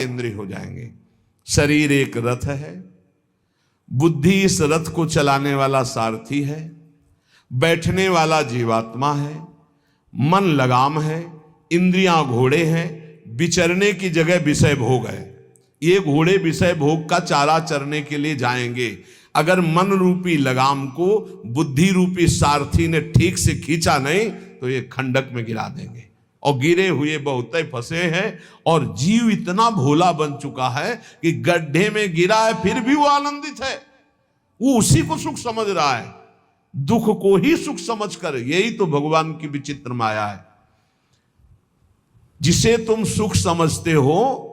इंद्रिय हो जाएंगे। शरीर एक रथ है, बुद्धि इस रथ को चलाने वाला सारथी है, बैठने वाला जीवात्मा है, मन लगाम है, इंद्रियां घोड़े हैं, विचरने की जगह विषय भोग है। ये घोड़े विषय भोग का चारा चरने के लिए जाएंगे। अगर मन रूपी लगाम को बुद्धि रूपी सारथी ने ठीक से खींचा नहीं तो ये खंडक में गिरा देंगे। और गिरे हुए बहुत फंसे हैं, और जीव इतना भोला बन चुका है कि गड्ढे में गिरा है फिर भी वो आनंदित है। वो उसी को सुख समझ रहा है, दुख को ही सुख समझकर। यही तो भगवान की विचित्र माया है। जिसे तुम सुख समझते हो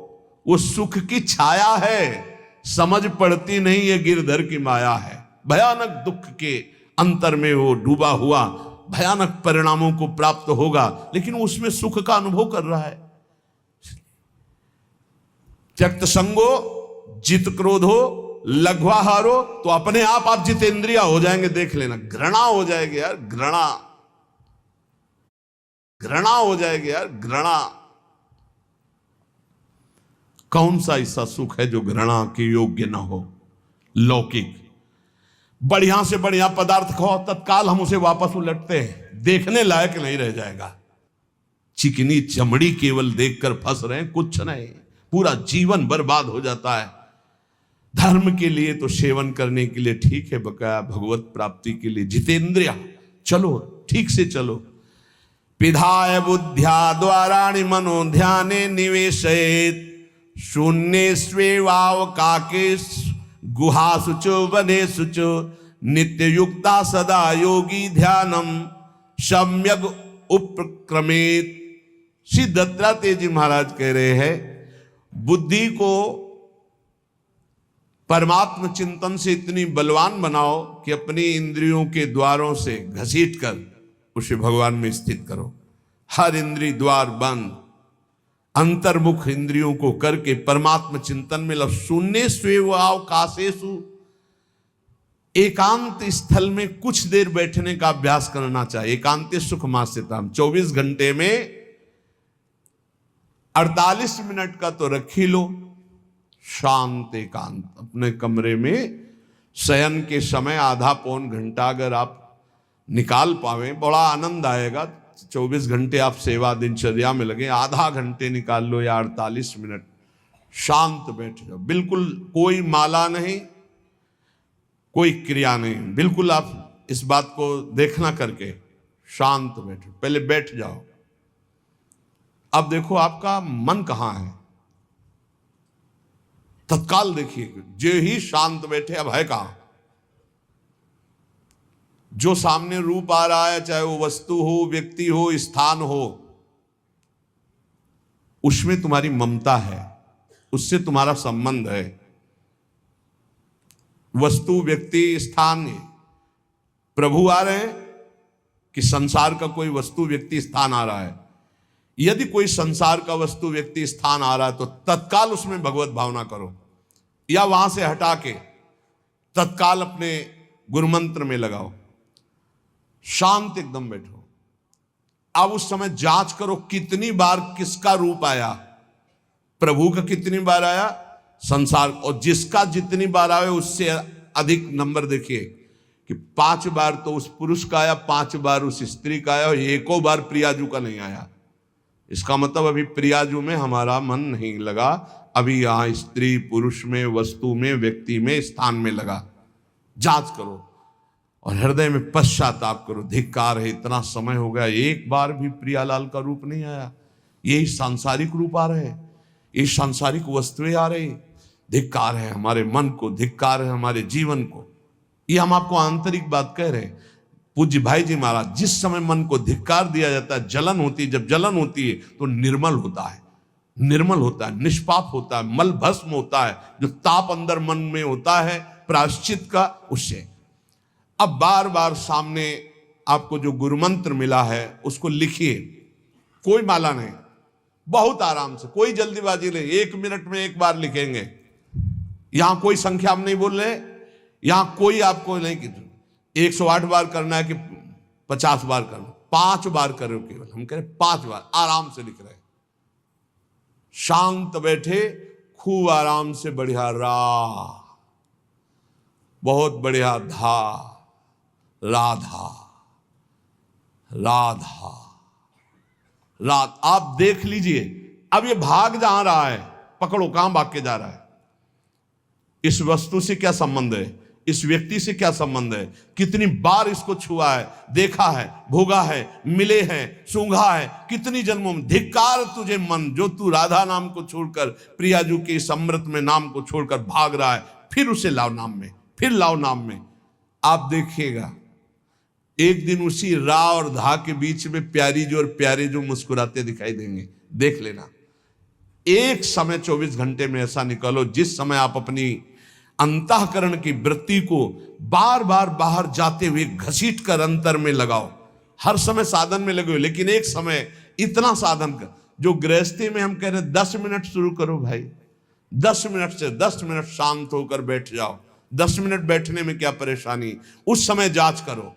वो सुख की छाया है, समझ पड़ती नहीं ये गिरधर की माया है। भयानक दुख के अंतर में वो डूबा हुआ भयानक परिणामों को प्राप्त होगा, लेकिन उसमें सुख का अनुभव कर रहा है। त्यक्त संगो जित क्रोधो लघ्वाहारो, तो अपने आप जितेंद्रिया हो जाएंगे। देख लेना, घृणा हो जाएगी यार, घृणा हो जाएगी यार, घृणा। कौन सा ऐसा सुख है जो घृणा के योग्य ना हो? लौकिक बढ़िया से बढ़िया पदार्थ खाओ, तत्काल हम उसे वापस उलटते हैं, देखने लायक नहीं रह जाएगा। चिकनी चमड़ी केवल देखकर फंस रहे हैं, कुछ नहीं, पूरा जीवन बर्बाद हो जाता है। धर्म के लिए तो सेवन करने के लिए ठीक है, बकाया भगवत प्राप्ति के लिए जितेंद्रिया चलो, ठीक से चलो। पिधाय बुद्ध्या द्वाराणि मनो ध्याने निवेशयेत्, शून्य स्वेवावकाके गुहासुचो वनेसुचो, नित्य युक्ता सदा योगी ध्यानम सम्यक उपक्रमेत। श्री दत्तात्रेय जी महाराज कह रहे हैं, बुद्धि को परमात्म चिंतन से इतनी बलवान बनाओ कि अपनी इंद्रियों के द्वारों से घसीटकर उसे भगवान में स्थित करो। हर इंद्रिय द्वार बंद, अंतर्मुख इंद्रियों को करके परमात्म चिंतन में लग। शून्य स्वेवावकाशेषु, एकांत स्थल में कुछ देर बैठने का अभ्यास करना चाहिए। एकांत सुख मास्यताम, 24 घंटे में 48 मिनट का तो रख ही लो शांत एकांत। अपने कमरे में शयन के समय आधा पौन घंटा अगर आप निकाल पावे, बड़ा आनंद आएगा। 24 घंटे आप सेवा दिनचर्या में लगे, आधा घंटे निकाल लो या 48 मिनट शांत बैठ जाओ। बिल्कुल कोई माला नहीं, कोई क्रिया नहीं, बिल्कुल आप इस बात को देखना करके शांत बैठो। पहले बैठ जाओ। अब देखो आपका मन कहां है, तत्काल देखिए। जो ही शांत बैठे, अब है कहां? जो सामने रूप आ रहा है, चाहे वो वस्तु हो, व्यक्ति हो, स्थान हो, उसमें तुम्हारी ममता है, उससे तुम्हारा संबंध है। वस्तु, व्यक्ति, स्थान, प्रभु आ रहे हैं कि संसार का कोई वस्तु, व्यक्ति, स्थान आ रहा है? यदि कोई संसार का वस्तु, व्यक्ति, स्थान आ रहा है तो तत्काल उसमें भगवत भावना करो, या वहां से हटा के तत्काल अपने गुरु मंत्र में लगाओ। शांत एकदम बैठो। अब उस समय जांच करो कितनी बार किसका रूप आया। प्रभु का कितनी बार आया, संसार, और जिसका जितनी बार आए उससे अधिक नंबर देखिए कि 5 बार तो उस पुरुष का आया, 5 बार उस स्त्री का आया, और एको बार प्रियाजू का नहीं आया। इसका मतलब अभी प्रियाजू में हमारा मन नहीं लगा, अभी यहां स्त्री पुरुष में, वस्तु में, व्यक्ति में, स्थान में लगा। जांच करो और हृदय में पश्चाताप करो। धिक्कार है, इतना समय हो गया, एक बार भी प्रियालाल का रूप नहीं आया। यही सांसारिक रूप आ रहे हैं, ये सांसारिक वस्तुएं आ रही। धिक्कार है हमारे मन को, धिक्कार है हमारे जीवन को। ये हम आपको आंतरिक बात कह रहे हैं। पूज्य भाई जी महाराज, जिस समय मन को धिक्कार दिया जाता है, जलन होती है, जब जलन होती है तो निर्मल होता है, निर्मल होता है, निष्पाप होता है, मल भस्म होता है। जो ताप अंदर मन में होता है प्रायश्चित का, उससे। अब बार बार सामने आपको जो गुरु मंत्र मिला है उसको लिखिए। कोई माला नहीं, बहुत आराम से, कोई जल्दीबाजी नहीं, 1 मिनट में एक बार लिखेंगे। यहां कोई संख्या हम नहीं बोल रहे, यहां कोई आपको नहीं कि 108 बार करना है कि 50 बार करना, 5 बार करो केवल। हम कह रहे 5 बार आराम से लिख रहे हैं। शांत बैठे खूब आराम से बढ़िया रा, बहुत बढ़िया धा, राधा राधा रात। आप देख लीजिए, अब ये भाग जहां रहा है, पकड़ो कहां भाग के जा रहा है। इस वस्तु से क्या संबंध है, इस व्यक्ति से क्या संबंध है, कितनी बार इसको छुआ है, देखा है, भोगा है, मिले हैं, सूंघा है, कितनी जन्मों में। धिक्कार तुझे मन, जो तू राधा नाम को छोड़कर, प्रियाजू के इस अमृत में नाम को छोड़कर भाग रहा है, फिर उसे लाओ नाम में, फिर लाओ नाम में। आप देखिएगा एक दिन उसी रा और धा के बीच में प्यारी जो और प्यारे जो मुस्कुराते दिखाई देंगे। देख लेना, एक समय 24 घंटे में ऐसा निकालो जिस समय आप अपनी अंतःकरण की वृत्ति को बार बार बाहर जाते हुए घसीट कर अंतर में लगाओ। हर समय साधन में लगे हो, लेकिन एक समय इतना साधन कर, जो गृहस्थी में हम कह रहे हैं 10 मिनट शुरू करो भाई, 10 मिनट से 10 मिनट शांत होकर बैठ जाओ। 10 मिनट बैठने में क्या परेशानी, उस समय जांच करो,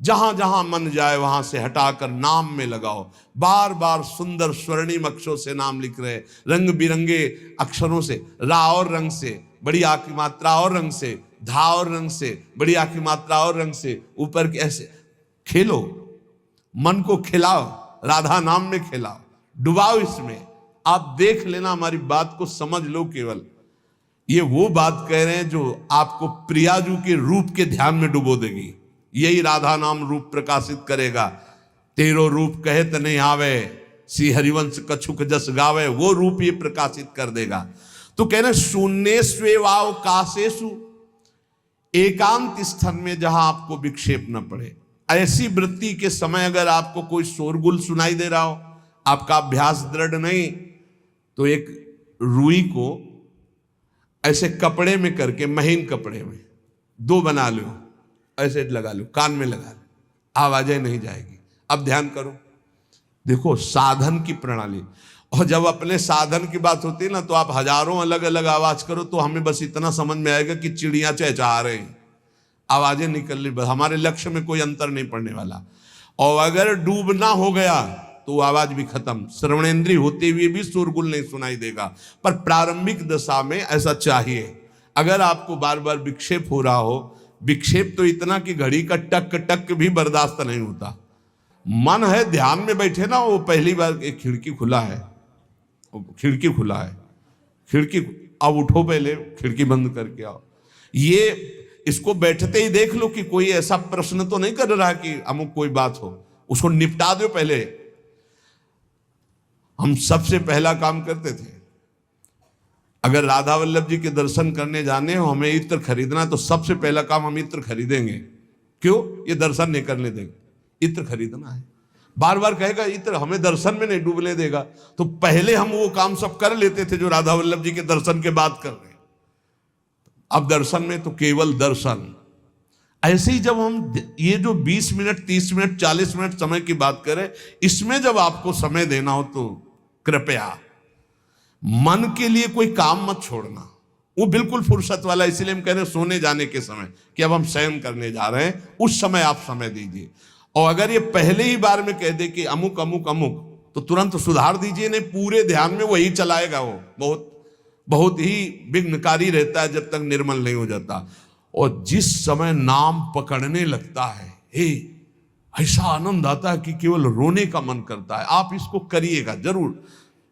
जहां जहां मन जाए वहां से हटाकर नाम में लगाओ। बार बार सुंदर स्वर्णिम अक्षरों से नाम लिख रहे, रंग बिरंगे अक्षरों से, रा और रंग से, बड़ी आ की मात्रा और रंग से, धा और रंग से, बड़ी आ की मात्रा और रंग से, ऊपर के ऐसे खेलो, मन को खिलाओ, राधा नाम में खिलाओ, डुबाओ इसमें। आप देख लेना, हमारी बात को समझ लो। केवल ये वो बात कह रहे हैं जो आपको प्रियाजू के रूप के ध्यान में डुबो देगी। यही राधा नाम रूप प्रकाशित करेगा। तेरो रूप कहत नहीं आवे, श्री हरिवंश कछुक जस गावे, वो रूप ये प्रकाशित कर देगा। तो कहना शून्य स्वेवाव काशेषु, एकांत स्थान में जहां आपको विक्षेप न पड़े। ऐसी वृत्ति के समय अगर आपको कोई शोरगुल सुनाई दे रहा हो, आपका अभ्यास दृढ़ नहीं, तो एक रुई को ऐसे कपड़े में करके, महीन कपड़े में 2 बना लो, ऐसे लगा लो, कान में लगा लो, आवाजें नहीं जाएगी। अब ध्यान करो, देखो साधन की प्रणाली। और जब अपने साधन की बात होती है ना, तो आप हजारों अलग अलग आवाज करो तो हमें बस इतना समझ में आएगा कि चिड़िया चहचहा रहे हैं, आवाजें निकल रही, बस हमारे लक्ष्य में कोई अंतर नहीं पड़ने वाला। और अगर डूबना हो गया तो आवाज भी खत्म, श्रवणेंद्रिय होते हुए भी शोरगुल नहीं सुनाई देगा। पर प्रारंभिक दशा में ऐसा चाहिए। अगर आपको बार बार विक्षेप हो रहा हो, विक्षेप तो इतना कि घड़ी का टक टक भी बर्दाश्त नहीं होता, मन है ध्यान में बैठे ना, वो पहली बार एक खिड़की खुला है, खिड़की खुला है, खिड़की, अब उठो, पहले खिड़की बंद करके आओ। ये इसको बैठते ही देख लो कि कोई ऐसा प्रश्न तो नहीं कर रहा कि अमुक कोई बात हो, उसको निपटा दो पहले। हम सबसे पहला काम करते थे, अगर राधा वल्लभ जी के दर्शन करने जाने हो, हमें इत्र खरीदना, तो सबसे पहला काम हम इत्र खरीदेंगे। क्यों? ये दर्शन नहीं करने देंगे, इत्र खरीदना है। बार बार कहेगा इत्र हमें दर्शन में नहीं डूबने देगा, तो पहले हम वो काम सब कर लेते थे जो राधा वल्लभ जी के दर्शन के बाद कर रहे हैं। अब दर्शन में तो केवल दर्शन। ऐसे ही जब हम ये जो 20 मिनट, 30 मिनट, 40 मिनट समय की बात करें, इसमें जब आपको समय देना हो तो कृपया मन के लिए कोई काम मत छोड़ना, वो बिल्कुल फुर्सत वाला। इसलिए हम कह रहे हैं सोने जाने के समय कि अब हम शयन करने जा रहे हैं, उस समय आप समय दीजिए। और अगर ये पहले ही बार में कह दे कि अमुक अमुक अमुक, तो तुरंत सुधार दीजिए, नहीं पूरे ध्यान में वही चलाएगा। वो बहुत बहुत ही विघ्नकारी रहता है जब तक निर्मल नहीं हो जाता। और जिस समय नाम पकड़ने लगता है, ऐसा आनंद आता है कि केवल रोने का मन करता है। आप इसको करिएगा जरूर,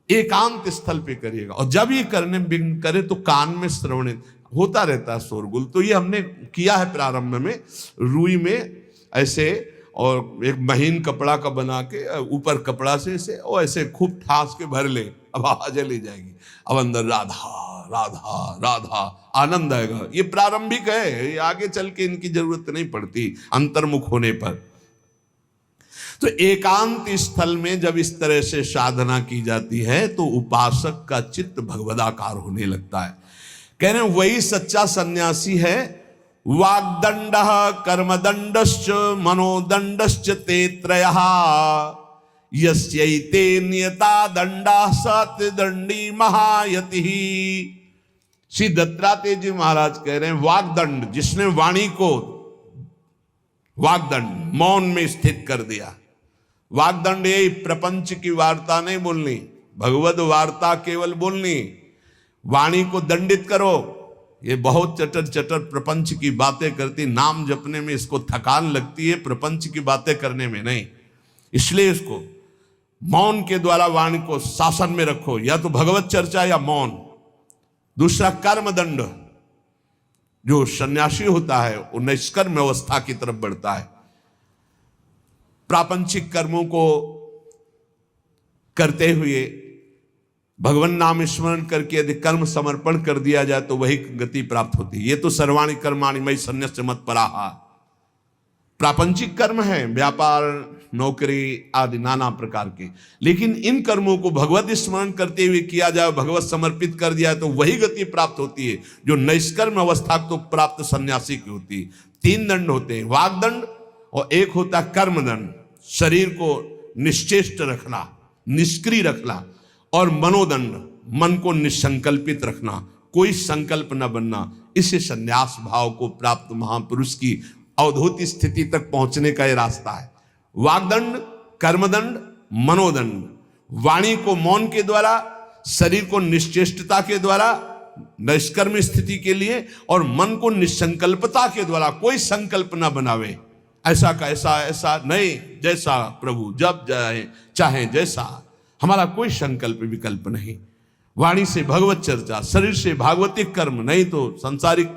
एकांत स्थल पे करिएगा। और जब ये करने विघ्न करे तो कान में श्रवण होता रहता है शोरगुल। तो ये हमने किया है प्रारंभ में, रुई में ऐसे, और एक महीन कपड़ा का बना के ऊपर कपड़ा से इसे और ऐसे खूब ठास के भर ले, अब आवाज ले जाएगी। अब अंदर राधा राधा राधा आनंद आएगा। ये प्रारंभिक है, ये आगे चल के इनकी जरूरत नहीं पड़ती अंतर्मुख होने पर। तो एकांत स्थल में जब इस तरह से साधना की जाती है तो उपासक का चित्त भगवदाकार होने लगता है। कह रहे हैं वही सच्चा सन्यासी है। वाग्दंड कर्मदंडश्च मनोदंडश्च ते त्रयः यस्यैते नियता दंडा सत्यदंडी महायति। श्री दत्तात्रेय जी महाराज कह रहे हैं वाग्दंड, जिसने वाणी को वाग्दंड मौन में स्थित कर दिया। वाग्दंड यही प्रपंच की वार्ता नहीं बोलनी, भगवद वार्ता केवल बोलनी। वाणी को दंडित करो। ये बहुत चटर चटर प्रपंच की बातें करती, नाम जपने में इसको थकान लगती है, प्रपंच की बातें करने में नहीं। इसलिए इसको मौन के द्वारा वाणी को शासन में रखो, या तो भगवत चर्चा या मौन। दूसरा कर्मदंड, जो सन्यासी होता है वो निष्कर्म अवस्था की तरफ बढ़ता है। प्रापंचिक कर्मों को करते हुए भगवान नाम स्मरण करके यदि कर्म समर्पण कर दिया जाए तो वही गति प्राप्त होती है। ये तो सर्वाणि कर्माणि मयि सन्न्यस्य मत्पराः, प्रापंचिक कर्म है, व्यापार, नौकरी आदि नाना प्रकार के। लेकिन इन कर्मों को भगवत स्मरण करते हुए किया जाए, भगवत समर्पित कर दिया तो वही गति प्राप्त होती है जो निष्कर्म अवस्था को प्राप्त सन्यासी की होती है। 3 दंड होते हैं, वागदंड और एक होता कर्मदंड, शरीर को निश्चेष्ट रखना, निष्क्रिय रखना, और मनोदंड, मन को निसंकल्पित रखना, कोई संकल्प न बनना। इसे संन्यास भाव को प्राप्त महापुरुष की अवधूत स्थिति तक पहुंचने का यह रास्ता है। वागदंड, कर्मदंड, मनोदंड, वाणी को मौन के द्वारा, शरीर को निश्चेष्टता के द्वारा निष्कर्म स्थिति के लिए, और मन को निसंकल्पता के द्वारा, कोई संकल्प न बनावे, ऐसा का ऐसा, ऐसा नहीं, जैसा प्रभु जब चाहे जैसा, हमारा कोई संकल्प विकल्प नहीं। वाणी से भगवत चर्चा, शरीर से भागवतिक कर्म, नहीं तो सांसारिक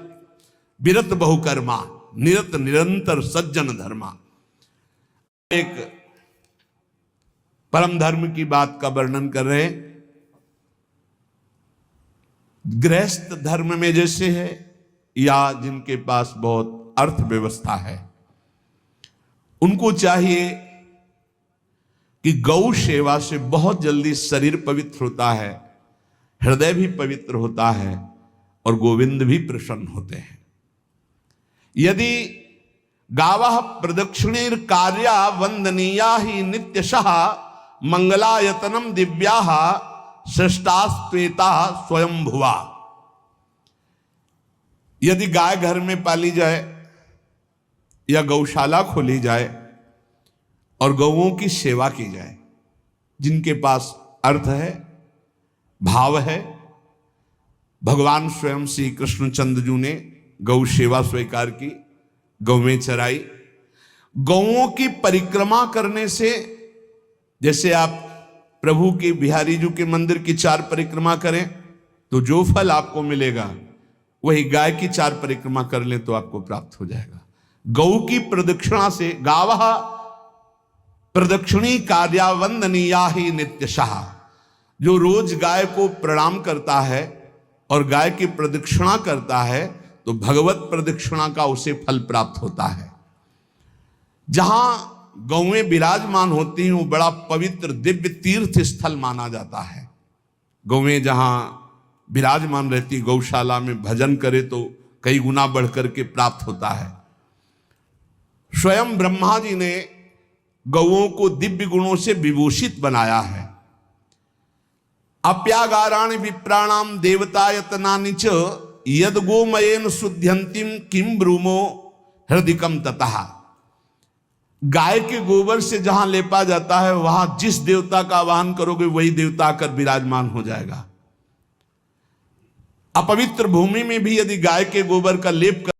विरत बहुकर्मा, निरत निरंतर सज्जन धर्मा। एक परम धर्म की बात का वर्णन कर रहे हैं। गृहस्थ धर्म में जैसे है, या जिनके पास बहुत अर्थव्यवस्था है, उनको चाहिए कि गौ सेवा से बहुत जल्दी शरीर पवित्र होता है, हृदय भी पवित्र होता है, और गोविंद भी प्रसन्न होते हैं। यदि गावः प्रदक्षिणेर कार्या वंदनीया ही नित्यशः मंगलायतनम दिव्याः श्रेष्ठास्त्वेता स्वयंभुवा। यदि गाय घर में पाली जाए या गौशाला खोली जाए और गौओं की सेवा की जाए, जिनके पास अर्थ है, भाव है, भगवान स्वयं श्री कृष्णचंद्र जी ने गौ सेवा स्वीकार की, गौवें चराई। गौओं की परिक्रमा करने से, जैसे आप प्रभु के बिहारी जी के मंदिर की 4 परिक्रमा करें तो जो फल आपको मिलेगा, वही गाय की 4 परिक्रमा कर लें तो आपको प्राप्त हो जाएगा। गौ की प्रदक्षिणा से, गावः प्रदक्षिणी कार्या वंदनीया ही नित्यशः, जो रोज गाय को प्रणाम करता है और गाय की प्रदक्षिणा करता है तो भगवत प्रदक्षिणा का उसे फल प्राप्त होता है। जहां गौएं विराजमान होती हैं वो बड़ा पवित्र दिव्य तीर्थ स्थल माना जाता है। गौएं जहां विराजमान रहती, गौशाला में भजन करे तो कई गुना बढ़कर के प्राप्त होता है। स्वयं ब्रह्मा जी ने गौओं को दिव्य गुणों से विभूषित बनाया है। अप्यागाराणि विप्राणाम देवतायतनानि च यद गोमयेन शुद्ध्यंतिम किम ब्रूमो हृदिकम ततः। गाय के गोबर से जहां लेपा जाता है, वहां जिस देवता का आवाहन करोगे वही देवता आकर विराजमान हो जाएगा। अपवित्र भूमि में भी यदि गाय के गोबर का लेप